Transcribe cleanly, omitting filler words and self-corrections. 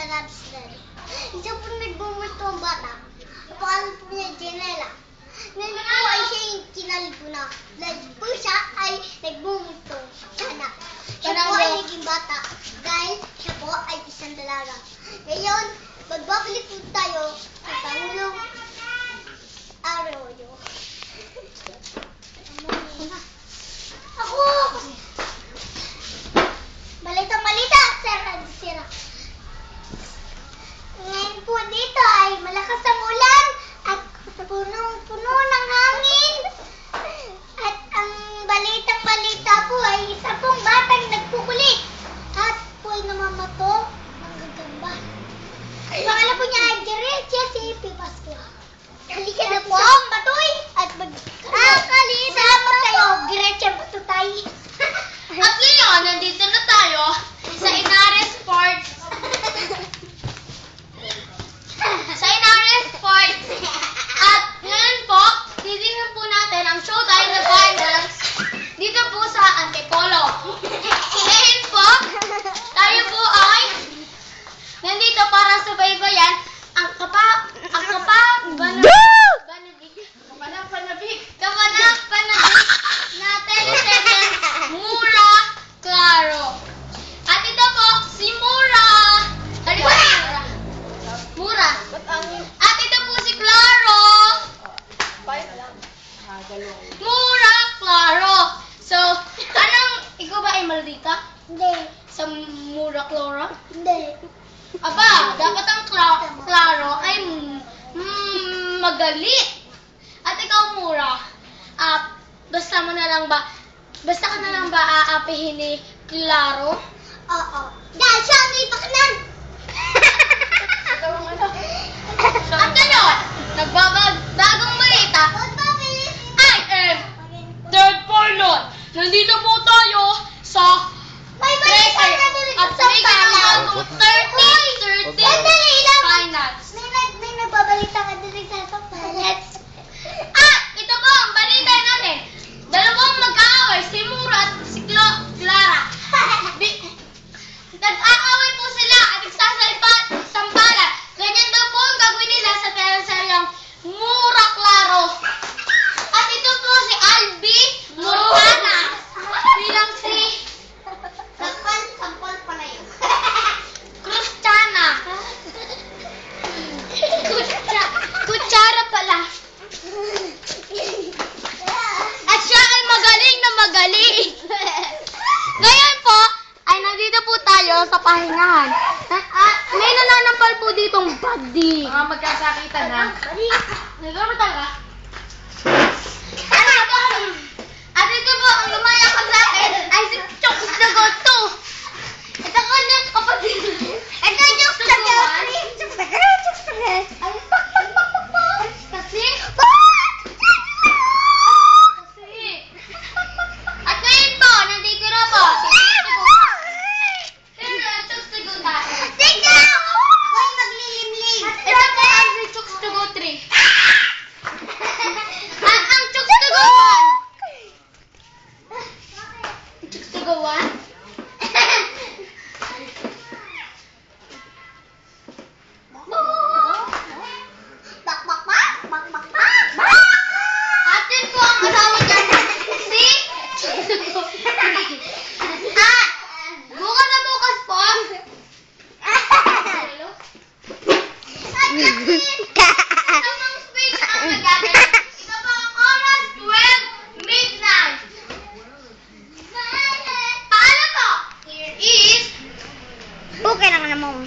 Rabster. Isa po nagbumulto ang bata. Napakalap po niya Janela. Ngayon po ay siya yung kinalit ko na. Dahil po siya ay nagbumulto. Sana. Siya po ay naging bata. Dahil siya po ay isang dalaga. Ngayon, magbabalik po tayo sa Pangulong Arroyo. Ako! Malita, Sir Rabster. Ngayon po dito ay malakas ang ulan at punong-puno ng hangin. At ang balitang-balita po ay isa pong batang nagkukulit at po ay namamato ng gagamba. Pangalan po niya ay Jessie P. Pascua. Halika na po, Batoy! At salamat kayo, Gretchen Batutay. At ngayon, nandito na tayo sa Inares Sports. Sa Inares Sports. At ngayon po, titignan po natin ang showtime na finals dito po sa Antipolo. Ngayon po, tayo po ay nandito para subaybayan ang kapanag-panabik na teleserye Mura Claro. At ito po, si Mura. Mura. At ito po si Claro. Mura Claro. So, ikaw ba ay maldita? Hindi. Sa Mura Claro? Hindi. Aba, dapat ang Claro ay magali. At ikaw, Mura, basta ka na lang ba aapihin ni Claro? Oo. Dahil siya ang ipakanan. At ngayon, nagbabagong balita. I am Third Pilot. Nandito po tayo sa May balita na dito at sa may Palau. bagong 30 finals. May nagbabalita ka dito sa Palau. Ito po ang balita natin. Dalawang mag-aaway, si Mura at si Clara. Nag-aaway po sila at nagsasampalan. Ganyan daw po ang gagawin nila sa teleseryang Mura Claro. At ito po si Albi Mortana bilang si Sampol pala yun. Krustana. Kutsara pala. At siya ay magaling na magaling. Ngayon po, ay nandito po tayo sa pahingahan. May nananampal po ditong body. Mga magkasakitan ha. Nagano talaga? At ito po, ang lumayakap sa akin ay si Chokes the God 2. Ito ko niyang kapatid. Ito yung Chokes the God 3. Chokes the God. Ay, kasi? At ngayon po, nandito na po. Sino ang Chokes the God 3? Ako'y maglilimlim. Ito po ang si Chokes the God 3. At ang Chokes the God 1. Chokes the God 1? Atin po ang asawa dyan. Si bukas na bukas po. Ito pong speech ang nagagamit. Ito po ang oras 12 midnight. Paano po? Here is Okay lang naman.